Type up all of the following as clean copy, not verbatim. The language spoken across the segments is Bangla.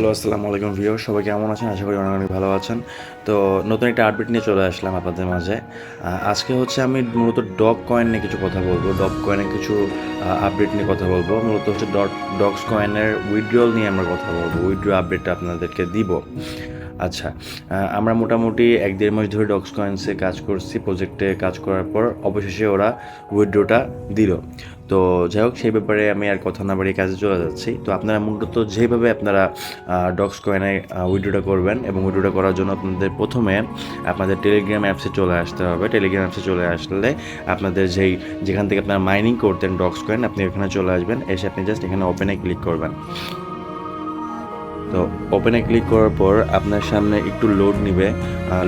হ্যালো, আসসালামু আলাইকুম ভিউয়ার, সবাই কেমন আছেন? আশা করি অনেক অনেক ভালো আছেন। তো নতুন একটা আপডেট নিয়ে চলে আসলাম আপনাদের মাঝে। আজকে হচ্ছে আমি মূলত ডগ কয়েন নিয়ে কিছু কথা বলবো। ডগ কয়েনের কিছু আপডেট নিয়ে কথা বলবো। মূলত হচ্ছে ডগস কয়েনের উইথড্রল নিয়ে আমরা কথা বলবো। উইথড্র আপডেটটা আপনাদেরকে দিব। আচ্ছা, আমরা মোটামুটি ১-১.৫ মাস ধরে ডগস কয়েন্সে কাজ করছি। প্রজেক্টে কাজ করার পর অবশেষে ওরা উইথড্রটা দিল। তো যাই হোক, সেই ব্যাপারে আমি আর কথা না বাড়িয়ে কাজে চলে যাচ্ছি। তো আপনারা মূলত যেভাবে আপনারা ডগস কয়েনে উইথড্রটা করবেন, এবং উইথড্রটা করার জন্য আপনাদের প্রথমে আপনাদের টেলিগ্রাম অ্যাপসে চলে আসতে হবে। টেলিগ্রাম অ্যাপসে চলে আসলে আপনাদের যেখান থেকে আপনারা মাইনিং করতেন ডগস কয়েন, আপনি ওখানে চলে আসবেন। এসে আপনি জাস্ট এখানে ওপেনে ক্লিক করবেন। তো ওপেনে ক্লিক করার পর আপনার সামনে একটু লোড নিবে।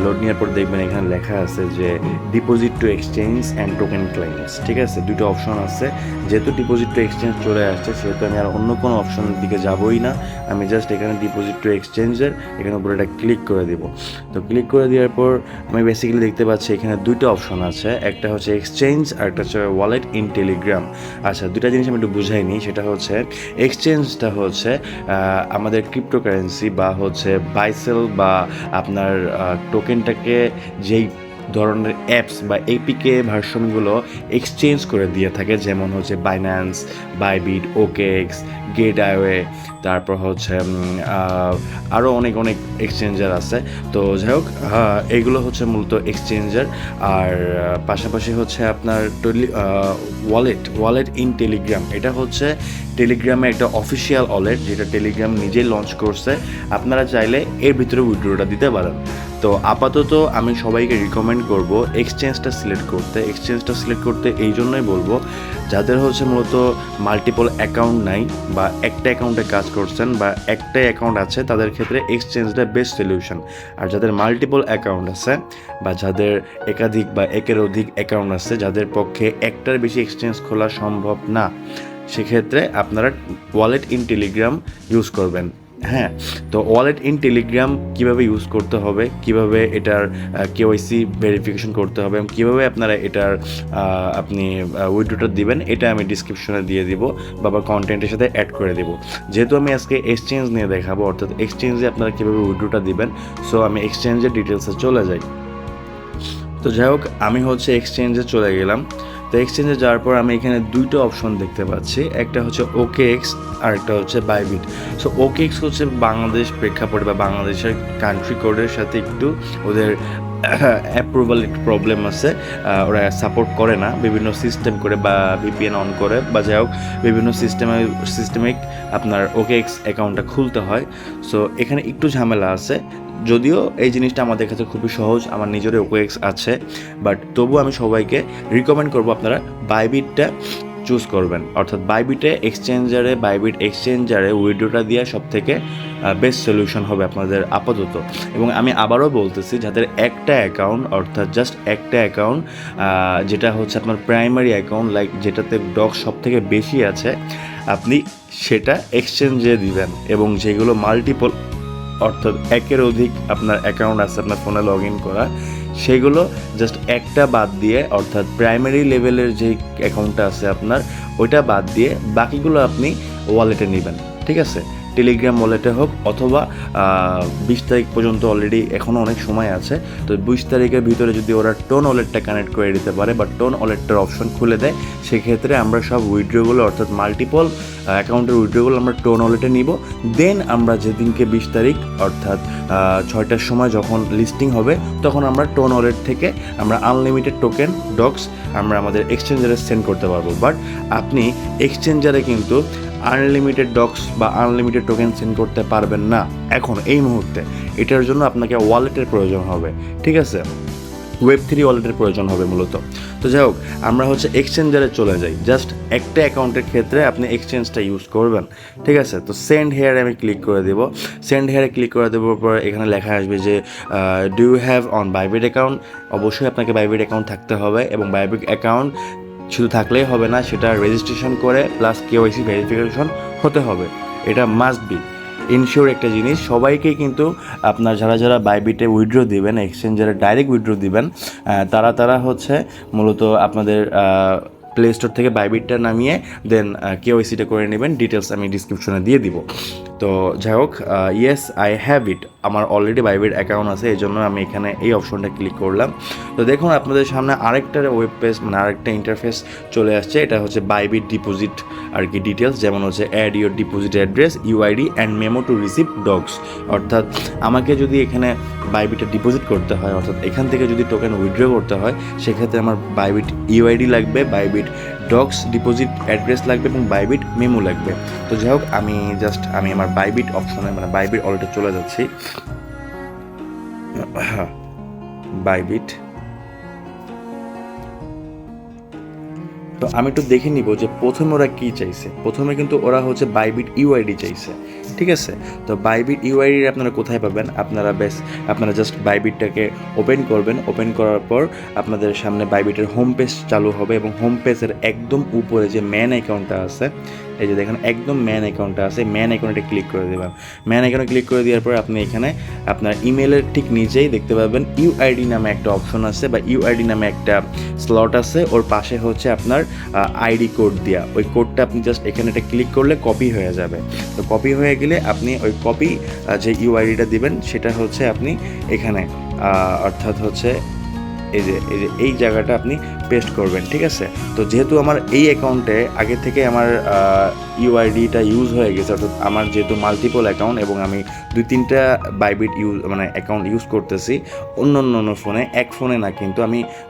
লোড নেওয়ার পর দেখবেন এখানে লেখা আছে যে deposit two exchange and token claims. ঠিক আছে, দুটো অপশন আছে। যেহেতু ডিপোজিট টু এক্সচেঞ্জ চলে আসছে, সেহেতু আমি আর অন্য কোনো অপশনের দিকে যাবই না। আমি জাস্ট এখানে ডিপোজিট টু এক্সচেঞ্জের এখানে উপরে এটা ক্লিক করে দিব। তো ক্লিক করে দেওয়ার পর আমি বেসিক্যালি দেখতে পাচ্ছি এখানে দুটো অপশন আছে। একটা হচ্ছে এক্সচেঞ্জ আর একটা হচ্ছে ওয়ালেট ইন টেলিগ্রাম। আচ্ছা, দুটা জিনিস আমি একটু বুঝাইনি। সেটা হচ্ছে এক্সচেঞ্জটা হচ্ছে আমাদের ক্রিপ্টোকারেন্সি বা হচ্ছে বাইসেল বা আপনার টোকেনটাকে যেই ধরনের অ্যাপস বা এপিকে ভার্সনগুলো এক্সচেঞ্জ করে দিয়ে থাকে, যেমন হচ্ছে বাইন্যান্স, বাইবিট, ওকেএক্স, গেটওয়ে, তারপর হচ্ছে আরও অনেক অনেক এক্সচেঞ্জার আছে। তো যাই হোক, এইগুলো হচ্ছে মূলত এক্সচেঞ্জার। আর পাশাপাশি হচ্ছে আপনার ওয়ালেট ইন টেলিগ্রাম, এটা হচ্ছে টেলিগ্রামে একটা অফিসিয়াল ওয়ালেট, যেটা টেলিগ্রাম নিজেই লঞ্চ করছে। আপনারা চাইলে এর ভিতরে উইথড্রটা দিতে পারেন। তো আপাতত আমি সবাইকে রিকমেন্ড করব এক্সচেঞ্জটা সিলেক্ট করতে। এই জন্যই বলবো, যাদের হচ্ছে মূলত মাল্টিপল অ্যাকাউন্ট নাই বা একটা অ্যাকাউন্টে কাজ করছেন বা একটাই অ্যাকাউন্ট আছে, তাদের ক্ষেত্রে এক্সচেঞ্জটা বেস্ট সলিউশন। আর যাদের মাল্টিপল অ্যাকাউন্ট আছে বা যাদের একাধিক বা একের অধিক অ্যাকাউন্ট আছে, যাদের পক্ষে একটার বেশি এক্সচেঞ্জ খোলা সম্ভব না, সেক্ষেত্রে আপনারা ওয়ালেট ইন টেলিগ্রাম ইউজ করবেন। হ্যাঁ, তো ওয়ালেট ইন টেলিগ্রাম কীভাবে ইউজ করতে হবে, কীভাবে এটার কেওয়াইসি ভেরিফিকেশন করতে হবে, এবং কীভাবে আপনারা এটার আপনি উইথড্রটা দিবেন, এটা আমি ডিসক্রিপশনে দিয়ে দিব বা কন্টেন্টের সাথে অ্যাড করে দেবো। যেহেতু আমি আজকে এক্সচেঞ্জ নিয়ে দেখাবো, অর্থাৎ এক্সচেঞ্জে আপনারা কীভাবে উইথড্রটা দিবেন, সো আমি এক্সচেঞ্জের ডিটেলসে চলে যাই। তো যাই হোক, আমি হচ্ছে এক্সচেঞ্জে চলে গেলাম। তো এক্সচেঞ্জে যাওয়ার পর আমি এখানে দুইটা অপশন দেখতে পাচ্ছি। একটা হচ্ছে ওকেএক্স আর একটা হচ্ছে বাইবিট। সো ওকেএক্স হচ্ছে বাংলাদেশ প্রেক্ষাপটে বা বাংলাদেশের কান্ট্রি কোডের সাথে একটু ওদের অ্যাপ্রুভাল একটু প্রবলেম আছে। ওরা সাপোর্ট করে না বিভিন্ন সিস্টেম করে বা ভিপিএন অন করে, বা যাই হোক বিভিন্ন সিস্টেমিক আপনার ওকেএক্স অ্যাকাউন্টটা খুলতে হয়। সো এখানে একটু ঝামেলা আছে। যদিও এই জিনিসটা আমাদের কাছে খুবই সহজ, আমার নিজেরও ওকেএক্স আছে, বাট তবু আমি সবাইকে রিকমেন্ড করবো আপনারা বাইবিটটা চুজ করবেন। অর্থাৎ বাইবিট এক্সচেঞ্জারে উইথড্রটা দেওয়া সব থেকে বেস্ট সলিউশন হবে আপনাদের আপাতত। এবং আমি আবারও বলতেছি, যাদের একটা অ্যাকাউন্ট, অর্থাৎ জাস্ট একটা অ্যাকাউন্ট, যেটা হচ্ছে আপনার প্রাইমারি অ্যাকাউন্ট, লাইক যেটাতে ডগ সব থেকে বেশি আছে, আপনি সেটা এক্সচেঞ্জে দিবেন। এবং যেগুলো মাল্টিপল, অর্থাৎ একের অধিক আপনার অ্যাকাউন্ট আছে আপনার ফোনে লগ ইন করা, সেগুলো জাস্ট একটা বাদ দিয়ে, অর্থাৎ প্রাইমারি লেভেলের যে অ্যাকাউন্টটা আছে আপনার, ওইটা বাদ দিয়ে বাকিগুলো আপনি ওয়ালেটে নেবেন। ঠিক আছে, টেলিগ্রাম ওয়ালেটে হোক, অথবা 20 তারিখ পর্যন্ত অলরেডি এখনও অনেক সময় আছে। তো 20 তারিখের ভিতরে যদি ওরা টোন ওয়ালেটটা কানেক্ট করে দিতে পারে বা টোন ওয়ালেটটার অপশন খুলে দেয়, সেক্ষেত্রে আমরা সব উইথড্রগুলো, অর্থাৎ মাল্টিপল অ্যাকাউন্টের উইথড্রগুলো আমরা টোন ওয়ালেটে নিব। দেন আমরা যেদিনকে 20 তারিখ অর্থাৎ 6টার সময় যখন লিস্টিং হবে, তখন আমরা টোন ওয়ালেট থেকে আমরা আনলিমিটেড টোকেন ডগস আমরা আমাদের এক্সচেঞ্জারে সেন্ড করতে পারবো। বাট আপনি এক্সচেঞ্জারে কিন্তু আনলিমিটেড ডগস বা আনলিমিটেড টোকেন সেন্ড করতে পারবেন না এখন এই মুহূর্তে। এটার জন্য আপনাকে ওয়ালেটের প্রয়োজন হবে। ঠিক আছে, ওয়েব3 ওয়ালেটের প্রয়োজন হবে মূলত। তো যাই হোক, আমরা হচ্ছে এক্সচেঞ্জারে চলে যাই। জাস্ট একটা অ্যাকাউন্টের ক্ষেত্রে আপনি এক্সচেঞ্জটা ইউজ করবেন। ঠিক আছে, তো সেন্ড হেয়ারে আমি ক্লিক করে দেবো। সেন্ড হেয়ারে ক্লিক করে দেওয়ার পর এখানে লেখা আসবে যে do you have on Bybit account. অবশ্যই আপনাকে বাইবিট অ্যাকাউন্ট থাকতে হবে, এবং বাইবিট অ্যাকাউন্ট শুধু থাকলেই হবে না, সেটা রেজিস্ট্রেশন করে প্লাস কেওয়াইসি ভেরিফিকেশন হতে হবে। এটা মাস্ট বি ইনশিওর একটা জিনিস। সবাইকেই কিন্তু আপনার যারা যারা বাইবিটে উইথড্র দিবেন, এক্সচেঞ্জারে ডাইরেক্ট উইথড্র দিবেন, তারা হচ্ছে মূলত আপনাদের প্লে স্টোর থেকে বাইবিটটা নামিয়ে দেন কেওয়াইসিটা করে নেবেন। ডিটেলস আমি ডিসক্রিপশনে দিয়ে দিব। তো যাই হোক, ইয়েস আই হ্যাভ ইট, আমার অলরেডি বাইবিট অ্যাকাউন্ট আছে, এই জন্য আমি এখানে এই অপশনটা ক্লিক করলাম। তো দেখুন আপনাদের সামনে আরেকটা ওয়েব পেজ মানে আরেকটা ইন্টারফেস চলে আসছে। এটা হচ্ছে বাইবিট ডিপোজিট আর কি ডিটেলস, যেমন হচ্ছে add your deposit address, UID and memo to receive DOGS. অর্থাৎ আমাকে যদি এখানে বাইবিটে ডিপোজিট করতে হয়, অর্থাৎ এখান থেকে যদি টোকেন উইথড্র করতে হয়, সেক্ষেত্রে আমার বাইবিট ইউআইডি লাগবে, বাইবিট ডগস ডিপোজিট অ্যাড্রেস লাগবে এবং বাইবিট মেমো লাগবে। তো যাই হোক, আমি আমার বাইবিট অপশনে মানে বাইবিট ওয়ালেটে চলে যাচ্ছি। বাইবিট, তো আমি একটু দেখে নিব যে প্রথমে ওরা কী চাইছে। প্রথমে কিন্তু ওরা হচ্ছে বাইবিট ইউআইডি চাইছে, ঠিক আছে। তো বাইবিট ইউআইডি আপনারা কোথায় পাবেন? আপনারা জাস্ট বাইবিটটাকে ওপেন করবেন। ওপেন করার পর আপনাদের সামনে বাইবিটের হোম পেজ চালু হবে এবং হোম পেজের একদম উপরে যে ম্যান অ্যাকাউন্টটা আছে, এই যে দেখেন একদম ম্যান অ্যাকাউন্টটা আছে, ম্যান অ্যাকাউন্টে ক্লিক করে দেবেন। ম্যান অ্যাকাউন্টে ক্লিক করে দেওয়ার পর আপনি এখানে আপনার ইমেলের ঠিক নিচেই দেখতে পাবেন ইউআইডি নামে একটা অপশন আছে বা ইউআইডি নামে একটা স্লট আছে। ওর পাশে হচ্ছে আপনার আইডি কোড দেওয়া, ওই কোডটা আপনি জাস্ট এখানে এটা ক্লিক করলে কপি হয়ে যাবে। তো কপি হয়ে গেলে আপনি ওই কপি যে ইউআইডিটা দিবেন সেটা হচ্ছে আপনি এখানে অর্থাৎ হচ্ছে এই জায়গাটা আপনি পেস্ট করবেন, ঠিক আছে। তো যেহেতু আমার এই অ্যাকাউন্টে আগে থেকে আমার ইউআইডিটা ইউজ হয়ে গেছে, অর্থাৎ আমার যেহেতু মাল্টিপল অ্যাকাউন্ট এবং আমি 2-3টা বাইবিট অ্যাকাউন্ট ইউজ করতেছি অন্য ফোনে, এক ফোনে না, কিন্তু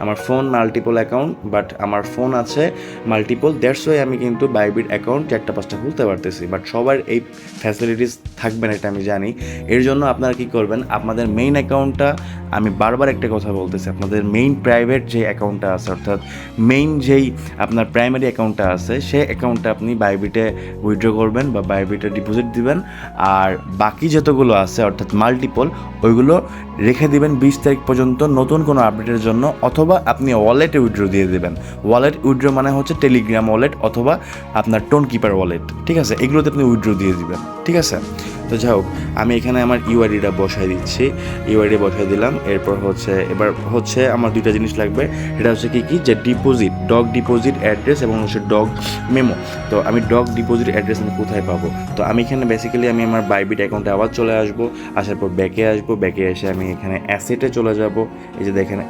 আমার ফোন মাল্টিপল অ্যাকাউন্ট, বাট আমার ফোন আছে মাল্টিপল, দ্যাটস ওয়াই আমি কিন্তু বাইবিট অ্যাকাউন্ট 4-5টা খুলতে পারতেছি। বাট সবার এই ফ্যাসিলিটিস থাকবে না, এটা আমি জানি। এর জন্য আপনারা কী করবেন, আপনাদের মেইন অ্যাকাউন্টটা, আমি বারবার একটা কথা বলতেছি, আপনাদের মেইন প্রাইভেট যে অ্যাকাউন্টটা আছে, অর্থাৎ মেইন যেই আপনার প্রাইমারি অ্যাকাউন্টটা আছে, সেই অ্যাকাউন্টটা আপনি বাইবিটে উইথড্র করবেন বা বাইবিটে ডিপোজিট দিবেন। আর বাকি যতগুলো আছে অর্থাৎ মাল্টিপল, ওইগুলো রেখে দিবেন 20 তারিখ পর্যন্ত নতুন কোনো আপডেটের জন্য, অথবা আপনি ওয়ালেটে উইথড্র দিয়ে দেবেন। ওয়ালেট উইথড্র মানে হচ্ছে টেলিগ্রাম ওয়ালেট অথবা আপনার টোন কিপার ওয়ালেট, ঠিক আছে, এগুলোতে আপনি উইথড্র দিয়ে দিবেন, ঠিক আছে। তো যাই হোক, আমি এখানে আমার ইউআইডিটা বসাই দিচ্ছি, ইউআইডি বসাই দিলাম। এরপর এবার হচ্ছে আমার 2টা জিনিস লাগবে, এটা হচ্ছে কি যে ডিপোজিট, ডগ ডিপোজিট অ্যাড্রেস এবং হচ্ছে ডগ মেমো। তো আমি ডগ ডিপোজিট অ্যাড্রেস আমি কোথায় পাবো? তো আমি এখানে বেসিক্যালি আমি আমার বাইবিট অ্যাকাউন্টে আবার চলে আসবো, আসার পর ব্যাকে এসে আমি এখানে অ্যাসেটে চলে যাব। এই যে দেখেন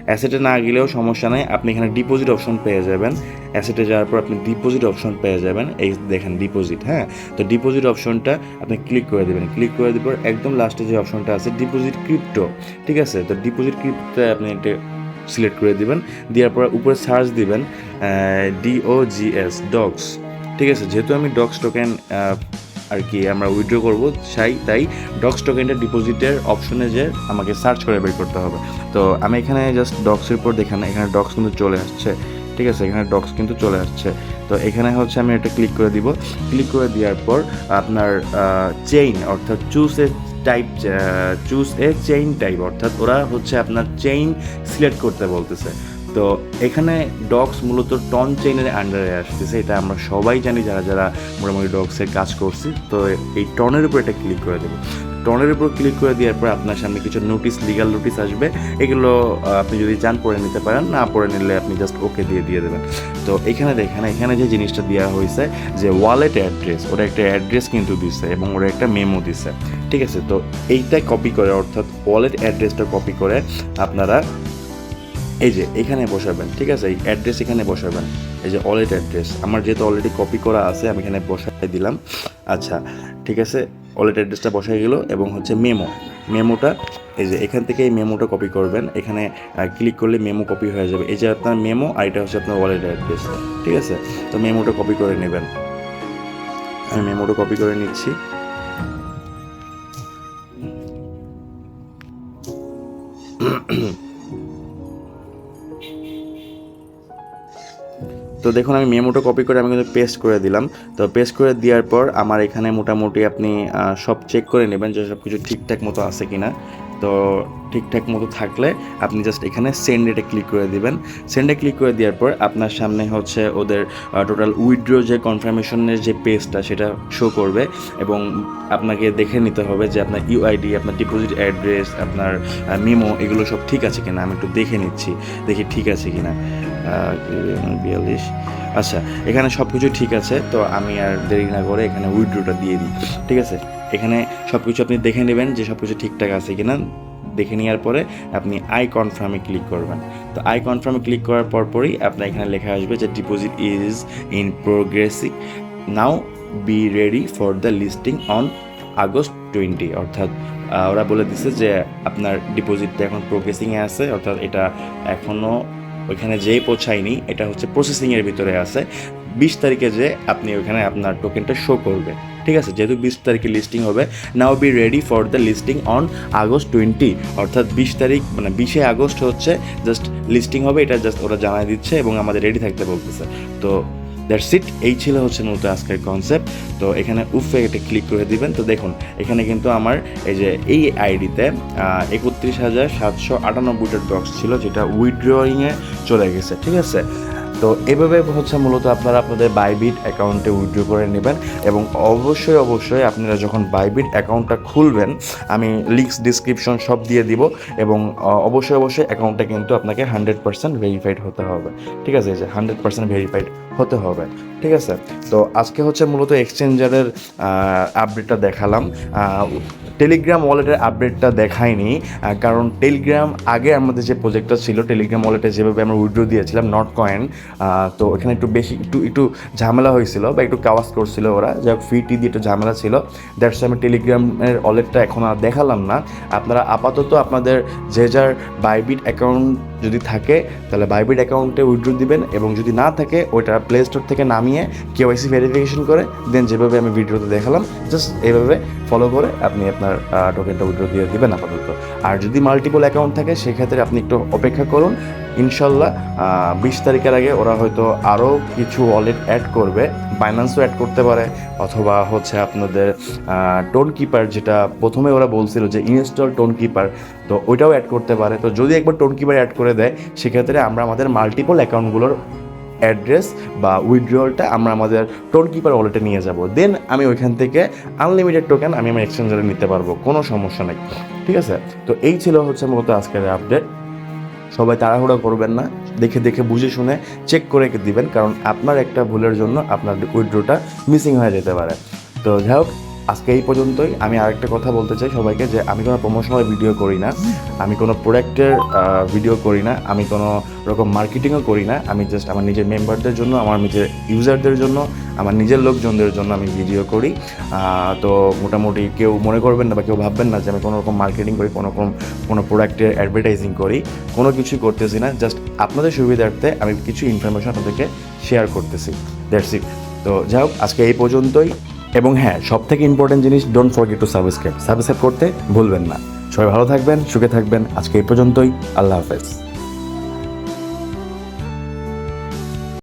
অ্যাসেটে না গেলেও সমস্যা নাই, আপনি এখানে ডিপোজিট অপশন পেয়ে যাবেন। অ্যাসেটে যাওয়ার পর আপনি ডিপোজিট অপশন পেয়ে যাবেন, এই দেখেন ডিপোজিট, হ্যাঁ। তো ডিপোজিট অপশনটা আপনি ক্লিক করে দেবেন। ক্লিক করে দেওয়ার পর একদম লাস্টে যে অপশনটা আছে ডিপোজিট ক্রিপ্টো, ঠিক আছে। তো ডিপোজিট ক্রিপ্টো আপনি এটা সিলেক্ট করে দিবেন, দেওয়ার পর উপরে সার্চ দিবেন DOGS ডগস, ঠিক আছে। যেহেতু আমি ডগস টোকেন আর কি আমরা উইথড্র করবো তাই ডগস টোকেনটা ডিপোজিটের অপশনে যে আমাকে সার্চ করে বের করতে হবে। তো আমি এখানে জাস্ট ডগসের উপর দেখেন, এখানে ডগস কিন্তু চলে আসছে, ঠিক আছে, এখানে ডগস কিন্তু চলে আসছে। তো এখানে হচ্ছে আমি এটা ক্লিক করে দিব। ক্লিক করে দেওয়ার পর আপনার চেইন অর্থাৎ চুজ এ চেইন টাইপ, অর্থাৎ ওরা হচ্ছে আপনার চেইন সিলেক্ট করতে বলতেছে। তো এখানে ডগস মূলত টন চেইনের আন্ডারে আসতেছে, এটা আমরা সবাই জানি যারা মোটামুটি ডগসের কাজ করছি। তো এই টনের উপর এটা ক্লিক করে দেবো। টনের উপর ক্লিক করে দেওয়ার পর আপনার সামনে কিছু লিগাল নোটিস আসবে, এগুলো আপনি যদি চান পড়ে নিতে পারেন, না পড়ে নিলে আপনি জাস্ট ওকে দিয়ে দেবেন। তো এখানে দেখেন, এখানে যে জিনিসটা দেওয়া হয়েছে যে ওয়ালেট অ্যাড্রেস, ওরা একটা অ্যাড্রেস কিন্তু দিছে এবং ওরা একটা মেমো দিছে, ঠিক আছে। তো এইটা কপি করে, অর্থাৎ ওয়ালেট অ্যাড্রেসটা কপি করে আপনারা এই যে এখানে বসাবেন, ঠিক আছে, এই অ্যাড্রেস এখানে বসাবেন। এই যে ওয়ালেট অ্যাড্রেস আমার যেহেতু অলরেডি কপি করা আছে, আমি এখানে বসাই দিলাম। আচ্ছা, ঠিক আছে, ওয়ালেট অ্যাড্রেসটা বসাই গেল এবং হচ্ছে মেমোটা এই যে এখান থেকে এই মেমোটা কপি করবেন, এখানে ক্লিক করলে মেমো কপি হয়ে যাবে। এই যে আপনার মেমো আর এটা হচ্ছে আপনার ওয়ালেট অ্যাড্রেস, ঠিক আছে। তো মেমোটা কপি করে নেবেন, আমি মেমোটা কপি করে নিচ্ছি। তো দেখুন আমি মেমোটা কপি করে আমি কিন্তু পেস্ট করে দিলাম। তো পেস্ট করে দেওয়ার পর আমার এখানে মোটামুটি আপনি সব চেক করে নেবেন যে সব কিছু ঠিকঠাক মতো আছে কি না। তো ঠিকঠাক মতো থাকলে আপনি জাস্ট এখানে সেন্ডে ক্লিক করে দিবেন। সেন্ডে ক্লিক করে দেওয়ার পর আপনার সামনে হচ্ছে ওদের টোটাল উইথড্র যে কনফার্মেশনের যে পেজটা সেটা শো করবে এবং আপনাকে দেখে নিতে হবে যে আপনার ইউআইডি, আপনার ডিপোজিট অ্যাড্রেস, আপনার মেমো এগুলো সব ঠিক আছে কিনা। আমি একটু দেখে নিচ্ছি, দেখি ঠিক আছে কিনা। 42। আচ্ছা, এখানে সব কিছু ঠিক আছে, তো আমি আর দেরি না করে এখানে উইথড্রটা দিয়ে দিই। ঠিক আছে, এখানে সব কিছু আপনি দেখে নেবেন যে সব কিছু ঠিকঠাক আছে কিনা। দেখে নেওয়ার পরে আপনি আই কনফার্মে ক্লিক করবেন। তো আই কনফার্মে ক্লিক করার পরপরই আপনার এখানে লেখা আসবে যে deposit is in progressive, now be ready for the listing on August 20। অর্থাৎ ওরা বলে দিছে যে আপনার ডিপোজিটটা এখন প্রোগ্রেসিংয়ে আছে, অর্থাৎ এটা এখনও ওইখানে যেই পৌঁছায়নি, এটা হচ্ছে প্রসেসিংয়ের ভিতরে আছে। 20 তারিখে যে আপনি ওইখানে আপনার টোকেনটা শো করবে। ঠিক আছে, যেহেতু 20 তারিখে লিস্টিং হবে, now be ready for the listing on August 20। অর্থাৎ 20 তারিখ মানে 20শে আগস্ট হচ্ছে জাস্ট লিস্টিং হবে, এটা জাস্ট ওরা জানাই দিচ্ছে এবং আমাদের রেডি থাকতে বলতেছে। তো দ্যাটস ইট, এই ছিল হচ্ছে মূলত আজকের কনসেপ্ট। তো এখানে উফে এটা ক্লিক করে দিবেন। তো দেখুন এখানে কিন্তু আমার এই যে এই আইডিতে 31,798টা ডক্স ছিল, যেটা উইথড্রয়িংয়ে চলে গেছে। ঠিক আছে, তো এভাবে হচ্ছে মূলত আপনারা আপনাদের বাইবিট অ্যাকাউন্টে উইথড্র করে নেবেন। এবং অবশ্যই আপনারা যখন বাইবিট অ্যাকাউন্টটা খুলবেন, আমি লিঙ্কস ডিসক্রিপশন সব দিয়ে দিব। এবং অবশ্যই অ্যাকাউন্টটা কিন্তু আপনাকে 100% ভেরিফাইড হতে হবে। ঠিক আছে, যে 100% ভেরিফাইড হতে হবে। ঠিক আছে, তো আজকে হচ্ছে মূলত এক্সচেঞ্জারের আপডেটটা দেখালাম। টেলিগ্রাম ওয়ালেটের আপডেটটা দেখায়নি, কারণ টেলিগ্রাম আগে আমাদের যে প্রজেক্টটা ছিল, টেলিগ্রাম ওয়ালেটে যেভাবে আমরা উইথড্র দিয়েছিলাম নট কয়েন, তো এখানে একটু বেশি একটু ঝামেলা হয়েছিল বা একটু কাওয়াজ করছিল ওরা, যাই হোক ফি দিয়ে একটু ঝামেলা ছিল। দ্যাটস আমি টেলিগ্রামের ওয়ালেটটা এখন আর দেখালাম না। আপনারা আপাতত আপনাদের যে যার বাইবিট অ্যাকাউন্ট যদি থাকে তাহলে বাইবিট অ্যাকাউন্টে উইথড্র দিবেন, এবং যদি না থাকে ওইটা প্লে স্টোর থেকে নামিয়ে কেওয়াইসি ভেরিফিকেশন করে দেন যেভাবে আমি ভিডিওতে দেখালাম জাস্ট এইভাবে ফলো করে আপনি আপনার টোকেনটা উইথড্র দিয়ে দিবেন আপাতত। আর যদি মাল্টিপল অ্যাকাউন্ট থাকে সেক্ষেত্রে আপনি একটু অপেক্ষা করুন, ইনশাল্লাহ 20 তারিখের আগে ওরা হয়তো আরও কিছু ওয়ালেট অ্যাড করবে। বাইন্যান্সও অ্যাড করতে পারে, অথবা হচ্ছে আপনাদের টোন কিপার, যেটা প্রথমে ওরা বলছিল যে ইনস্টল টোন কিপার, তো ওইটাও অ্যাড করতে পারে। তো যদি একবার টোন কিপার অ্যাড করে দেয় সেক্ষেত্রে আমরা আমাদের মাল্টিপল অ্যাকাউন্টগুলোর অ্যাড্রেস বা উইথড্রলটা আমরা আমাদের টোন কিপার ওয়ালেটে নিয়ে যাব। দেন আমি ওইখান থেকে আনলিমিটেড টোকেন আমি আমার এক্সচেঞ্জারে নিতে পারবো, কোনো সমস্যা নেই। ঠিক আছে, তো এই ছিল হচ্ছে মূলত আজকের আপডেট। সবাই তাড়াহুড়ো করবেন না, দেখে বুঝে শুনে চেক করে দিবেন, কারণ আপনার একটা ভুলের জন্য আপনার উইথড্রটা মিসিং হয়ে যেতে পারে। তো যাই হোক, আজকে এই পর্যন্তই। আমি আরেকটা কথা বলতে চাই সবাইকে, যে আমি কোনো প্রমোশনাল ভিডিও করি না, আমি কোনো প্রোডাক্টের ভিডিও করি না, আমি কোনো রকম মার্কেটিংও করি না। আমি জাস্ট আমার নিজের মেম্বারদের জন্য, আমার নিজের ইউজারদের জন্য, আমার নিজের লোকজনদের জন্য আমি ভিডিও করি। তো মোটামুটি কেউ মনে করবেন না বা কেউ ভাববেন না যে আমি কোনো রকম মার্কেটিং করি, কোনো প্রোডাক্টের অ্যাডভার্টাইজিং করি, কোনো কিছুই করতেছি না। জাস্ট আপনাদের সুবিধার্থে আমি কিছু ইনফরমেশন আপনাদেরকে শেয়ার করতেছি, দ্যাটস ইট। তো যাই হোক, আজকে এই পর্যন্তই। এবং হ্যাঁ, সব থেকে ইম্পর্টেন্ট জিনিস, ডোন্ট ফরগেট টু সাবস্ক্রাইব করতে ভুলবেন না। সবাই ভালো থাকবেন, সুখে থাকবেন। আজকে এই পর্যন্তই, আল্লাহ হাফেজ।